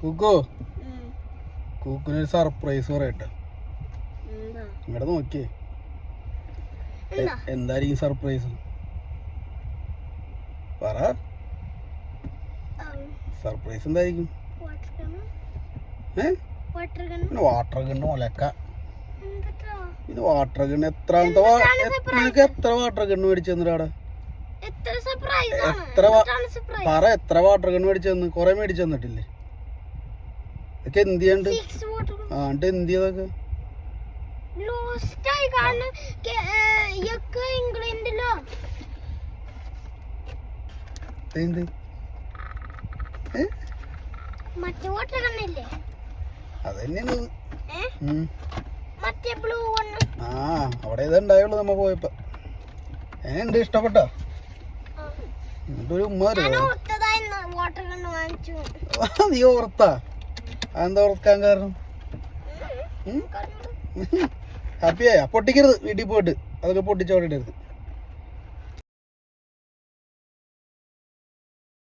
കൂക്കോ കൂക്കിനൊരു surprise പറയട്ടെ. ഇങ്ങടെ നോക്കിയേ, എന്തായിരിക്കും സർപ്രൈസ്? പറ. സർപ്രൈസ് എന്തായിരിക്കും? വാട്ടർ ഗണ്ണ് ഒലക്ക. ഇത് വാട്ടർ ഗണ്ണ് നിനക്ക് എത്ര വാട്ടർ ഗണ്ണ് മേടിച്ചു തന്നിട്ടാടെ? പറ, എത്ര വാട്ടർ ഗണ്ണ് മേടിച്ചു തന്നു? കൊറേ മേടിച്ചു തന്നിട്ടില്ലേ? ഇതൊക്കെ എന്ത് ചെയ്യണ്ട്? എന്നിട്ട് എന്ത് ചെയ്തൊക്കെ? അതന്നെയാണ്. അവിടെ ഇതുണ്ടായുള്ളൂ നമ്മ പോയപ്പോ. എങ്ങനെയുണ്ട്? ഇഷ്ടപ്പെട്ടോ? എന്നിട്ടൊരു ഉമ്മ നീ ഓർത്താ? അതെന്താ ഓർക്കാൻ കാരണം? ഹാപ്പിയായ? പൊട്ടിക്കരുത്, വീട്ടിൽ പോയിട്ട് അതൊക്കെ പൊട്ടിച്ചോടിടരുത്.